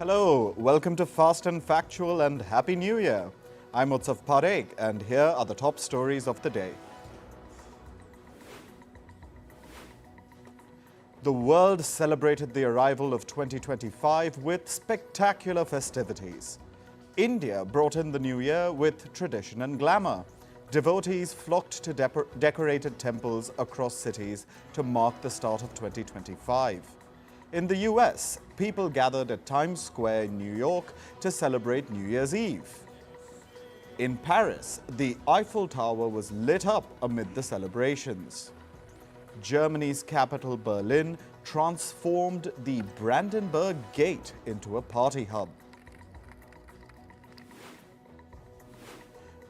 Hello, welcome to Fast and Factual and Happy New Year. I'm Utsav Parekh and here are the top stories of the day. The world celebrated the arrival of 2025 with spectacular festivities. India brought in the new year with tradition and glamour. Devotees flocked to decorated temples across cities to mark the start of 2025. In the US, people gathered at Times Square in New York to celebrate New Year's Eve. In Paris, the Eiffel Tower was lit up amid the celebrations. Germany's capital, Berlin, transformed the Brandenburg Gate into a party hub.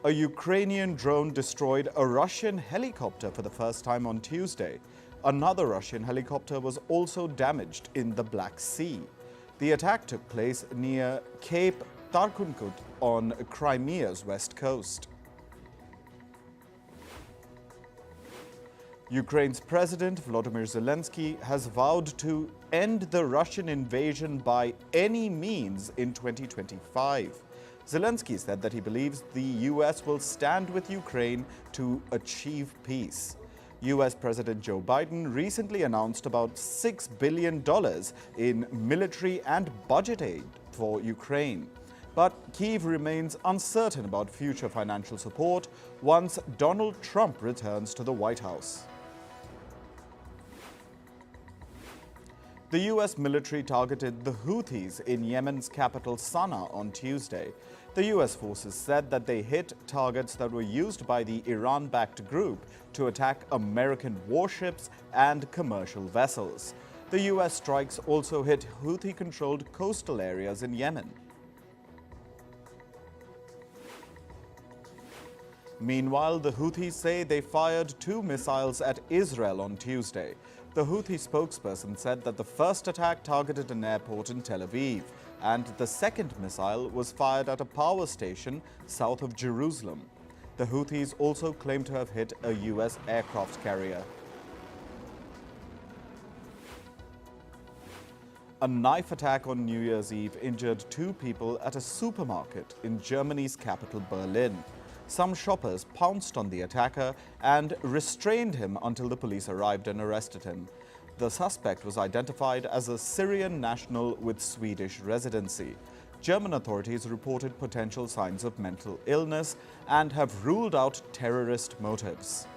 A Ukrainian drone destroyed a Russian helicopter for the first time on Tuesday. Another Russian helicopter was also damaged in the Black Sea. The attack took place near Cape Tarkunkut on Crimea's west coast. Ukraine's President Volodymyr Zelensky has vowed to end the Russian invasion by any means in 2025. Zelensky said that he believes the US will stand with Ukraine to achieve peace. US President Joe Biden recently announced about $6 billion in military and budget aid for Ukraine. But Kyiv remains uncertain about future financial support once Donald Trump returns to the White House. The US military targeted the Houthis in Yemen's capital Sanaa on Tuesday. The US forces said that they hit targets that were used by the Iran-backed group to attack American warships and commercial vessels. The US strikes also hit Houthi-controlled coastal areas in Yemen. Meanwhile, the Houthis say they fired 2 missiles at Israel on Tuesday. The Houthi spokesperson said that the first attack targeted an airport in Tel Aviv, and the second missile was fired at a power station south of Jerusalem. The Houthis also claim to have hit a US aircraft carrier. A knife attack on New Year's Eve injured 2 people at a supermarket in Germany's capital, Berlin. Some shoppers pounced on the attacker and restrained him until the police arrived and arrested him. The suspect was identified as a Syrian national with Swedish residency. German authorities reported potential signs of mental illness and have ruled out terrorist motives.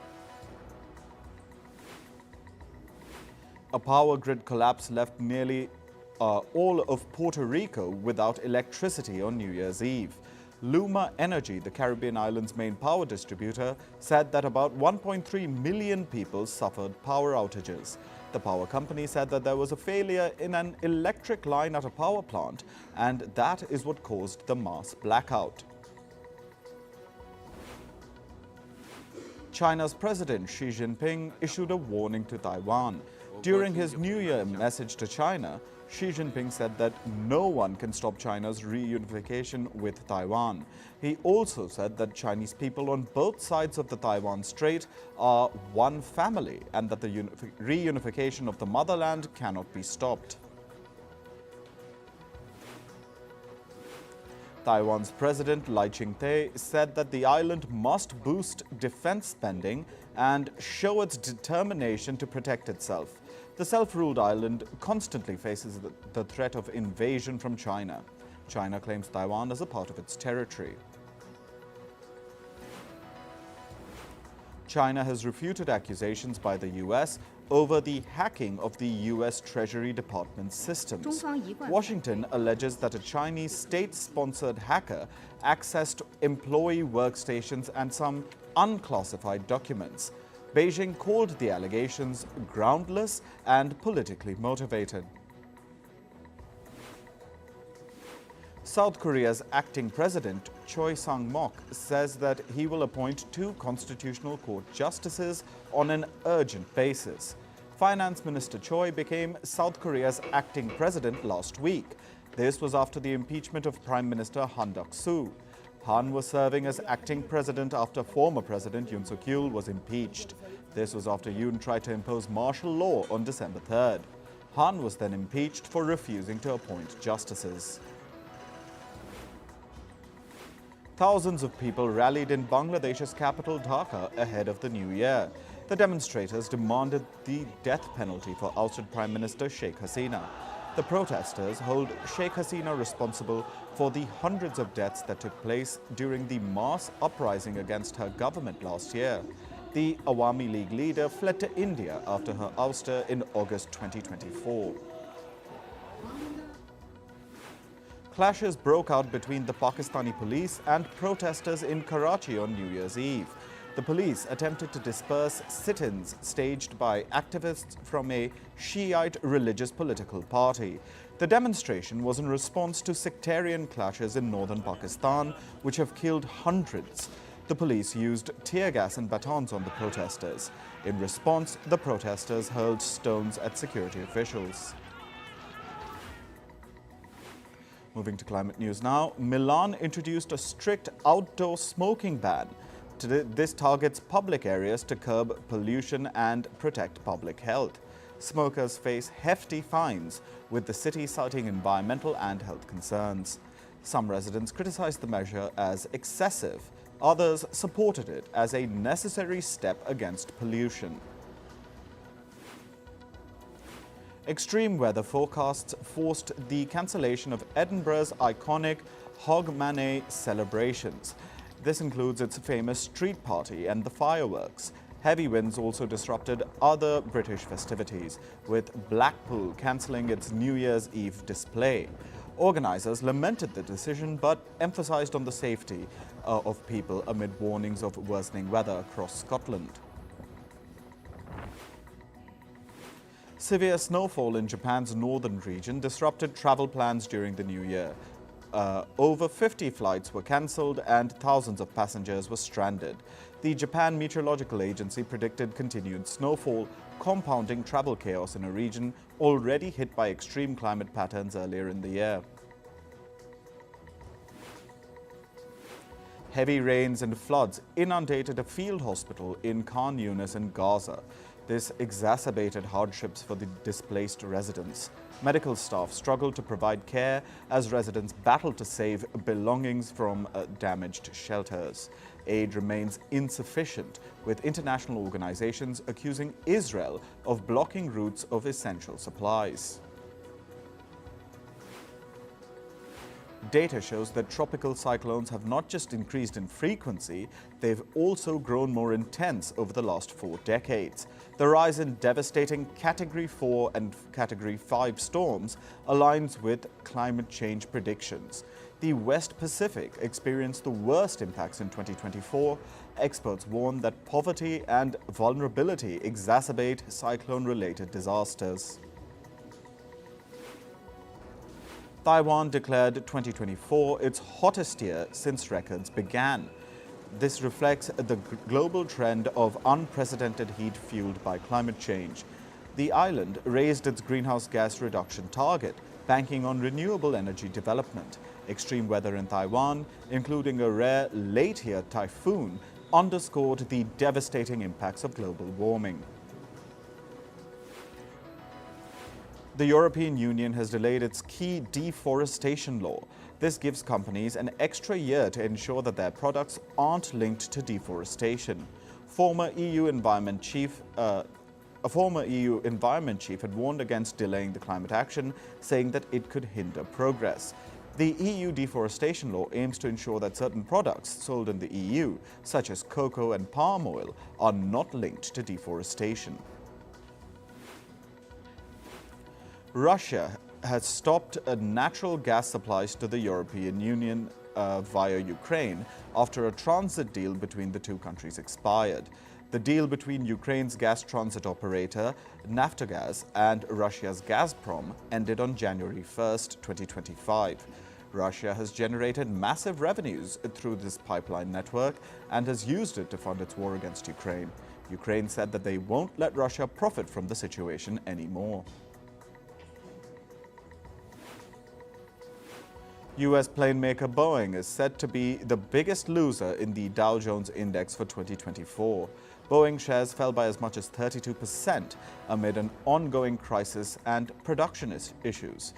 A power grid collapse left nearly all of Puerto Rico without electricity on New Year's Eve. Luma Energy, the Caribbean island's main power distributor, said that about 1.3 million people suffered power outages. The power company said that there was a failure in an electric line at a power plant, and that is what caused the mass blackout. China's President Xi Jinping issued a warning to Taiwan. During his New Year message to China, Xi Jinping said that no one can stop China's reunification with Taiwan. He also said that Chinese people on both sides of the Taiwan Strait are one family and that the reunification of the motherland cannot be stopped. Taiwan's President Lai Ching-te said that the island must boost defense spending and show its determination to protect itself. The self-ruled island constantly faces the threat of invasion from China. China claims Taiwan as a part of its territory. China has refuted accusations by the US over the hacking of the US Treasury Department's systems. Washington alleges that a Chinese state-sponsored hacker accessed employee workstations and some unclassified documents. Beijing called the allegations groundless and politically motivated. South Korea's acting president, Choi Sang-mok, says that he will appoint 2 constitutional court justices on an urgent basis. Finance Minister Choi became South Korea's acting president last week. This was after the impeachment of Prime Minister Han Duck-soo. Han was serving as acting president after former President Yoon Suk-yeol was impeached. This was after Yoon tried to impose martial law on December 3rd. Han was then impeached for refusing to appoint justices. Thousands of people rallied in Bangladesh's capital Dhaka ahead of the new year. The demonstrators demanded the death penalty for ousted Prime Minister Sheikh Hasina. The protesters hold Sheikh Hasina responsible for the hundreds of deaths that took place during the mass uprising against her government last year. The Awami League leader fled to India after her ouster in August 2024. Clashes broke out between the Pakistani police and protesters in Karachi on New Year's Eve. The police attempted to disperse sit-ins staged by activists from a Shiite religious political party. The demonstration was in response to sectarian clashes in northern Pakistan, which have killed hundreds. The police used tear gas and batons on the protesters. In response, the protesters hurled stones at security officials. Moving to climate news now, Milan introduced a strict outdoor smoking ban. This targets public areas to curb pollution and protect public health. Smokers face hefty fines, with the city citing environmental and health concerns. Some residents criticized the measure as excessive. Others supported it as a necessary step against pollution. Extreme weather forecasts forced the cancellation of Edinburgh's iconic Hogmanay celebrations. This includes its famous street party and the fireworks. Heavy winds also disrupted other British festivities, with Blackpool cancelling its New Year's Eve display. Organisers lamented the decision but emphasised on the safety of people amid warnings of worsening weather across Scotland. Severe snowfall in Japan's northern region disrupted travel plans during the new year. Over 50 flights were cancelled and thousands of passengers were stranded. The Japan Meteorological Agency predicted continued snowfall, compounding travel chaos in a region already hit by extreme climate patterns earlier in the year. Heavy rains and floods inundated a field hospital in Khan Yunis in Gaza. This exacerbated hardships for the displaced residents. Medical staff struggled to provide care as residents battled to save belongings from damaged shelters. Aid remains insufficient, with international organizations accusing Israel of blocking routes of essential supplies. Data shows that tropical cyclones have not just increased in frequency, they've also grown more intense over the last 4 decades. The rise in devastating Category 4 and Category 5 storms aligns with climate change predictions. The West Pacific experienced the worst impacts in 2024. Experts warn that poverty and vulnerability exacerbate cyclone-related disasters. Taiwan declared 2024 its hottest year since records began. This reflects the global trend of unprecedented heat fueled by climate change. The island raised its greenhouse gas reduction target, banking on renewable energy development. Extreme weather in Taiwan, including a rare late-year typhoon, underscored the devastating impacts of global warming. The European Union has delayed its key deforestation law. This gives companies an extra year to ensure that their products aren't linked to deforestation. A former EU Environment Chief had warned against delaying the climate action, saying that it could hinder progress. The EU deforestation law aims to ensure that certain products sold in the EU, such as cocoa and palm oil, are not linked to deforestation. Russia has stopped natural gas supplies to the European Union via Ukraine after a transit deal between the two countries expired. The deal between Ukraine's gas transit operator, Naftogaz, and Russia's Gazprom ended on January 1st, 2025. Russia has generated massive revenues through this pipeline network and has used it to fund its war against Ukraine. Ukraine said that they won't let Russia profit from the situation anymore. U.S. plane maker Boeing is said to be the biggest loser in the Dow Jones Index for 2024. Boeing shares fell by as much as 32% amid an ongoing crisis and production issues.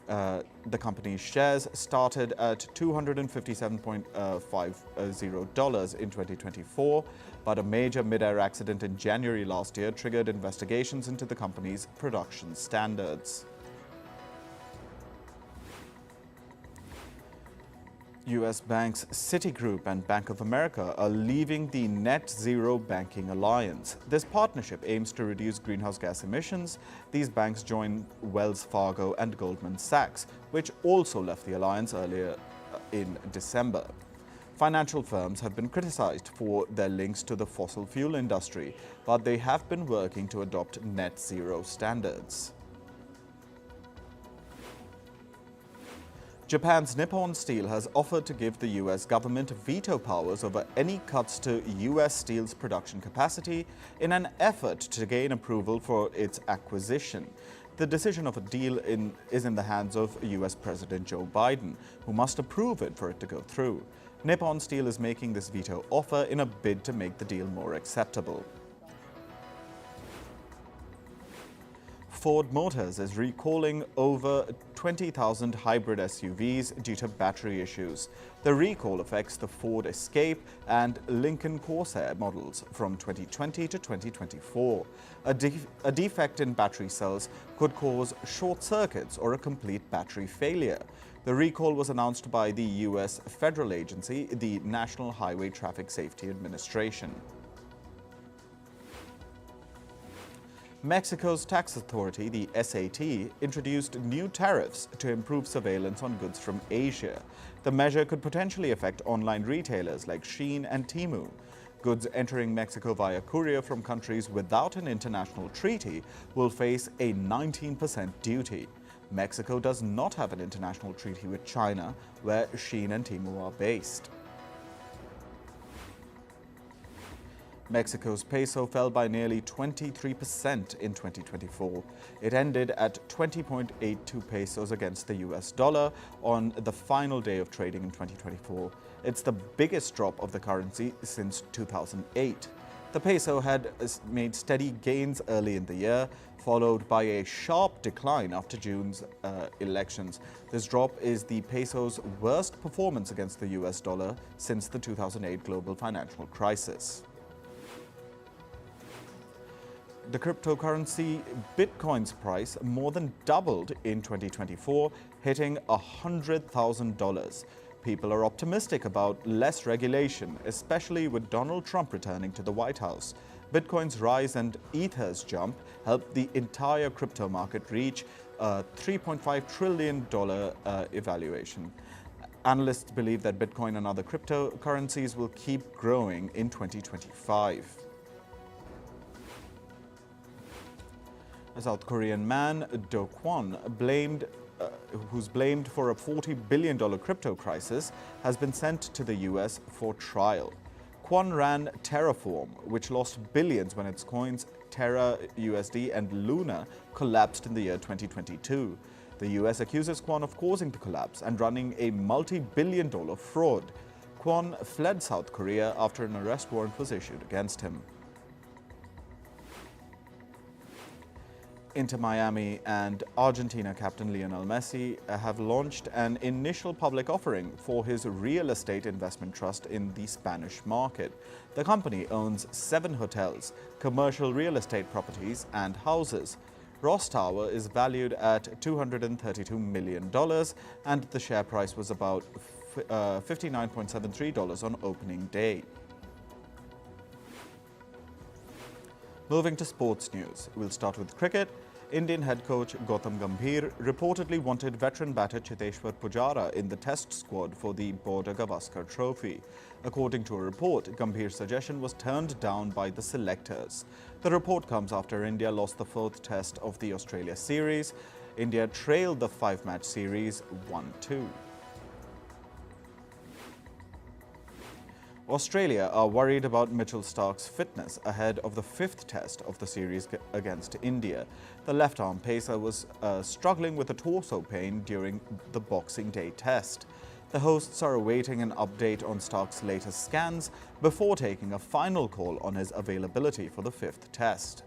The company's shares started at $257.50 in 2024, but a major mid-air accident in January last year triggered investigations into the company's production standards. US banks Citigroup and Bank of America are leaving the Net Zero Banking Alliance. This partnership aims to reduce greenhouse gas emissions. These banks join Wells Fargo and Goldman Sachs, which also left the alliance earlier in December. Financial firms have been criticized for their links to the fossil fuel industry, but they have been working to adopt net zero standards. Japan's Nippon Steel has offered to give the US government veto powers over any cuts to US Steel's production capacity in an effort to gain approval for its acquisition. The decision of a deal is in the hands of US President Joe Biden, who must approve it for it to go through. Nippon Steel is making this veto offer in a bid to make the deal more acceptable. Ford Motors is recalling over 20,000 hybrid SUVs due to battery issues. The recall affects the Ford Escape and Lincoln Corsair models from 2020 to 2024. A defect in battery cells could cause short circuits or a complete battery failure. The recall was announced by the US federal agency, the National Highway Traffic Safety Administration. Mexico's tax authority, the SAT, introduced new tariffs to improve surveillance on goods from Asia. The measure could potentially affect online retailers like Shein and Temu. Goods entering Mexico via courier from countries without an international treaty will face a 19% duty. Mexico does not have an international treaty with China, where Shein and Temu are based. Mexico's peso fell by nearly 23% in 2024. It ended at 20.82 pesos against the US dollar on the final day of trading in 2024. It's the biggest drop of the currency since 2008. The peso had made steady gains early in the year, followed by a sharp decline after June's elections. This drop is the peso's worst performance against the US dollar since the 2008 global financial crisis. The cryptocurrency Bitcoin's price more than doubled in 2024, hitting $100,000. People are optimistic about less regulation, especially with Donald Trump returning to the White House. Bitcoin's rise and Ether's jump helped the entire crypto market reach a $3.5 trillion evaluation. Analysts believe that Bitcoin and other cryptocurrencies will keep growing in 2025. A South Korean man, Do Kwon, who's blamed for a $40 billion crypto crisis, has been sent to the US for trial. Kwon ran Terraform, which lost billions when its coins Terra USD and Luna collapsed in the year 2022. The US accuses Kwon of causing the collapse and running a multi-billion-dollar fraud. Kwon fled South Korea after an arrest warrant was issued against him. Inter Miami and Argentina captain Lionel Messi have launched an initial public offering for his real estate investment trust in the Spanish market. The company owns 7 hotels, commercial real estate properties and houses. Ross Tower is valued at $232 million and the share price was about $59.73 on opening day. Moving to sports news, we'll start with cricket. Indian head coach Gautam Gambhir reportedly wanted veteran batter Cheteshwar Pujara in the test squad for the Border Gavaskar Trophy. According to a report, Gambhir's suggestion was turned down by the selectors. The report comes after India lost the 4th test of the Australia series. India trailed the 5-match series 1-2. Australia are worried about Mitchell Starc's fitness ahead of the 5th test of the series against India. The left-arm pacer was struggling with a torso pain during the Boxing Day test. The hosts are awaiting an update on Stark's latest scans before taking a final call on his availability for the fifth test.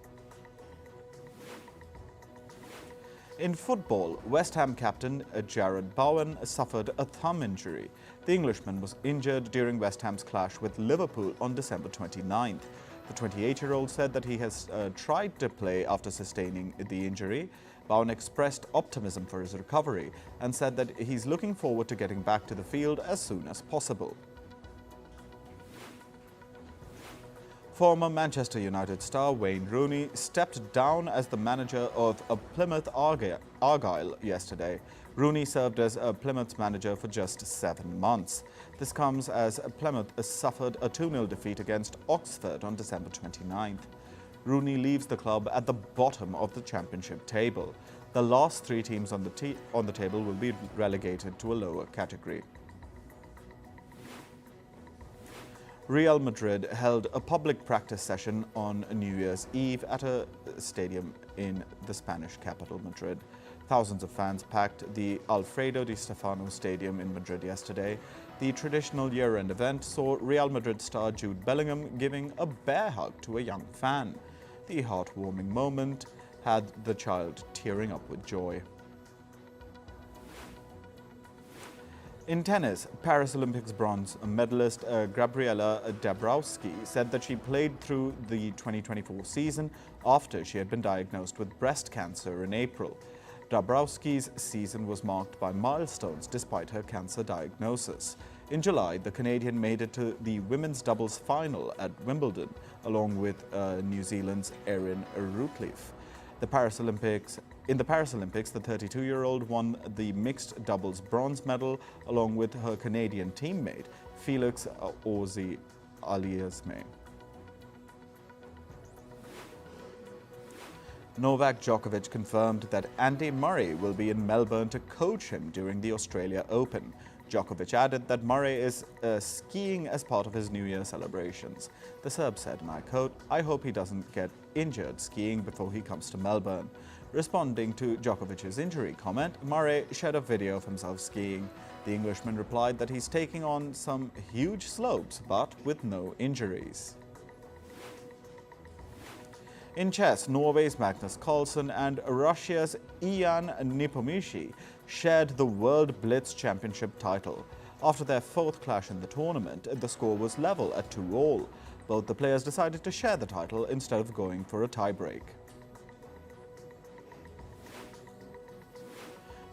In football, West Ham captain Jarrod Bowen suffered a thumb injury. The Englishman was injured during West Ham's clash with Liverpool on December 29th. The 28-year-old said that he has tried to play after sustaining the injury. Bowen expressed optimism for his recovery and said that he's looking forward to getting back to the field as soon as possible. Former Manchester United star Wayne Rooney stepped down as the manager of Plymouth Argyle yesterday. Rooney served as Plymouth's manager for just 7 months. This comes as Plymouth suffered a 2-0 defeat against Oxford on December 29th. Rooney leaves the club at the bottom of the championship table. The last 3 teams on the table will be relegated to a lower category. Real Madrid held a public practice session on New Year's Eve at a stadium in the Spanish capital, Madrid. Thousands of fans packed the Alfredo Di Stefano Stadium in Madrid yesterday. The traditional year-end event saw Real Madrid star Jude Bellingham giving a bear hug to a young fan. The heartwarming moment had the child tearing up with joy. In tennis, Paris Olympics bronze medalist Gabriela Dabrowski said that she played through the 2024 season after she had been diagnosed with breast cancer in April. Dabrowski's season was marked by milestones despite her cancer diagnosis. In July, the Canadian made it to the women's doubles final at Wimbledon, along with New Zealand's Erin Routliffe. In the Paris Olympics, the 32-year-old won the mixed doubles bronze medal along with her Canadian teammate, Felix Auger-Aliassime. Novak Djokovic confirmed that Andy Murray will be in Melbourne to coach him during the Australia Open. Djokovic added that Murray is skiing as part of his New Year celebrations. The Serb said, and I quote, "I hope he doesn't get injured skiing before he comes to Melbourne." Responding to Djokovic's injury comment, Murray shared a video of himself skiing. The Englishman replied that he's taking on some huge slopes, but with no injuries. In chess, Norway's Magnus Carlsen and Russia's Ian Nepomniachtchi shared the World Blitz Championship title. After their 4th clash in the tournament, the score was level at 2-all. Both the players decided to share the title instead of going for a tiebreak.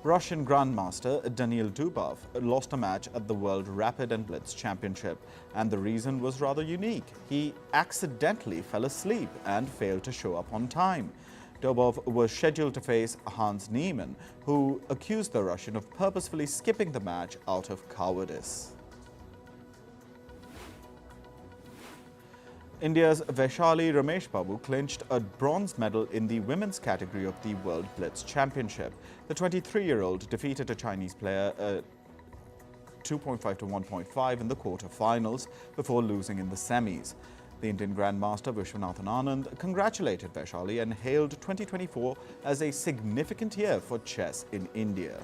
Russian Grandmaster Daniil Dubov lost a match at the World Rapid and Blitz Championship, and the reason was rather unique. He accidentally fell asleep and failed to show up on time. Dubov was scheduled to face Hans Niemann, who accused the Russian of purposefully skipping the match out of cowardice. India's Vaishali Rameshbabu clinched a bronze medal in the women's category of the World Blitz Championship. The 23-year-old defeated a Chinese player 2.5 to 1.5 in the quarter-finals before losing in the semis. The Indian Grandmaster Vishwanathan Anand congratulated Vaishali and hailed 2024 as a significant year for chess in India.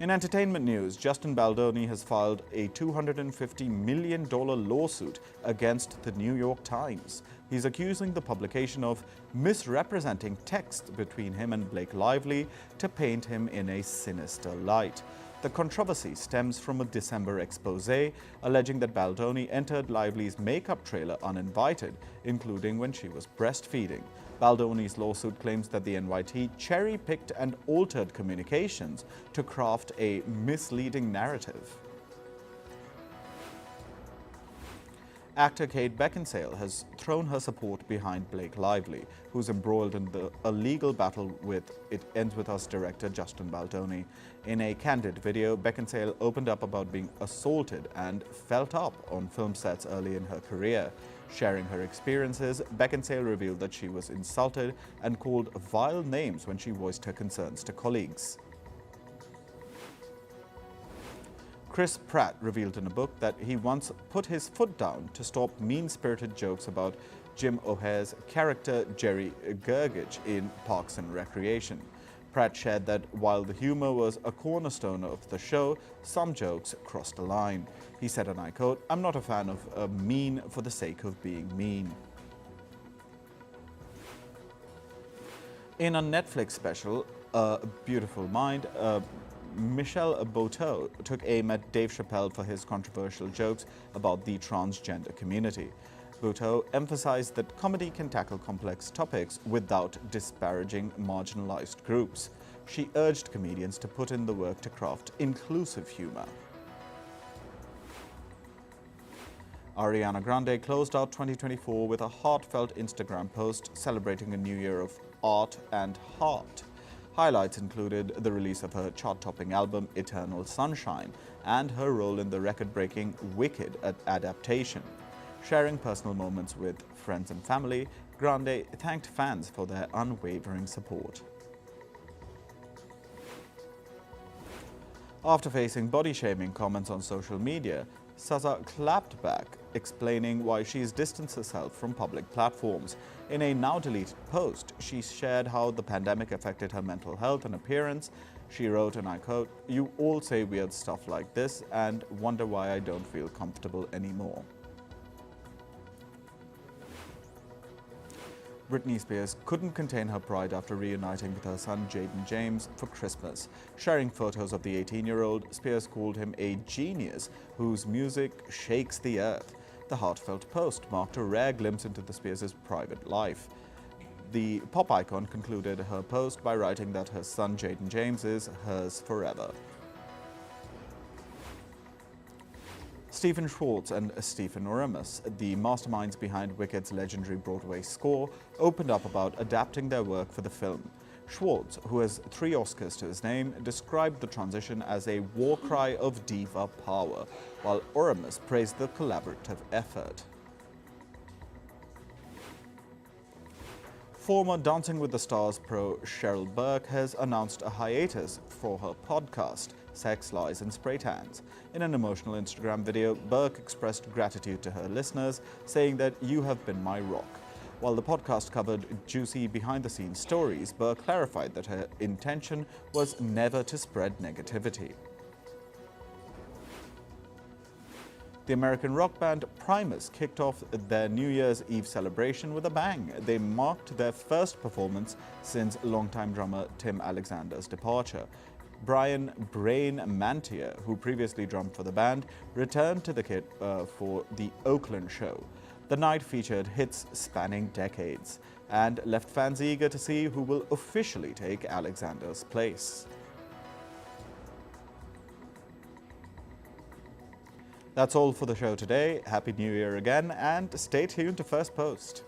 In entertainment news, Justin Baldoni has filed a $250 million lawsuit against the New York Times. He's accusing the publication of misrepresenting text between him and Blake Lively to paint him in a sinister light. The controversy stems from a December expose alleging that Baldoni entered Lively's makeup trailer uninvited, including when she was breastfeeding. Baldoni's lawsuit claims that the NYT cherry-picked and altered communications to craft a misleading narrative. Actor Kate Beckinsale has thrown her support behind Blake Lively, who's embroiled in a legal battle with It Ends With Us director Justin Baldoni. In a candid video, Beckinsale opened up about being assaulted and felt up on film sets early in her career. Sharing her experiences, Beckinsale revealed that she was insulted and called vile names when she voiced her concerns to colleagues. Chris Pratt revealed in a book that he once put his foot down to stop mean-spirited jokes about Jim O'Heir's character Jerry Gergich in Parks and Recreation. Pratt shared that while the humor was a cornerstone of the show, some jokes crossed the line. He said, and I quote, "I'm not a fan of mean for the sake of being mean." In a Netflix special, A Beautiful Mind, Michelle Buteau took aim at Dave Chappelle for his controversial jokes about the transgender community. Buteau emphasized that comedy can tackle complex topics without disparaging marginalized groups. She urged comedians to put in the work to craft inclusive humor. Ariana Grande closed out 2024 with a heartfelt Instagram post celebrating a new year of art and heart. Highlights included the release of her chart-topping album Eternal Sunshine and her role in the record-breaking Wicked adaptation. Sharing personal moments with friends and family, Grande thanked fans for their unwavering support. After facing body-shaming comments on social media, Sanaa clapped back, explaining why she's distanced herself from public platforms. In a now-deleted post, she shared how the pandemic affected her mental health and appearance. She wrote, and I quote, "You all say weird stuff like this and wonder why I don't feel comfortable anymore." Britney Spears couldn't contain her pride after reuniting with her son Jaden James for Christmas. Sharing photos of the 18-year-old, Spears called him a genius whose music shakes the earth. The heartfelt post marked a rare glimpse into the Spears' private life. The pop icon concluded her post by writing that her son Jaden James is hers forever. Stephen Schwartz and Stephen Oramus, the masterminds behind Wicked's legendary Broadway score, opened up about adapting their work for the film. Schwartz, who has 3 Oscars to his name, described the transition as a war cry of diva power, while Oramus praised the collaborative effort. Former Dancing with the Stars pro Cheryl Burke has announced a hiatus for her podcast, Sex, Lies and Spray Tans. In an emotional Instagram video, Burke expressed gratitude to her listeners, saying that "you have been my rock." While the podcast covered juicy behind-the-scenes stories, Burke clarified that her intention was never to spread negativity. The American rock band Primus kicked off their New Year's Eve celebration with a bang. They marked their first performance since longtime drummer Tim Alexander's departure. Brian "Brain" Mantia, who previously drummed for the band, returned to the kit for the Oakland show. The night featured hits spanning decades and left fans eager to see who will officially take Alexander's place. That's all for the show today. Happy New Year again, and stay tuned to First Post.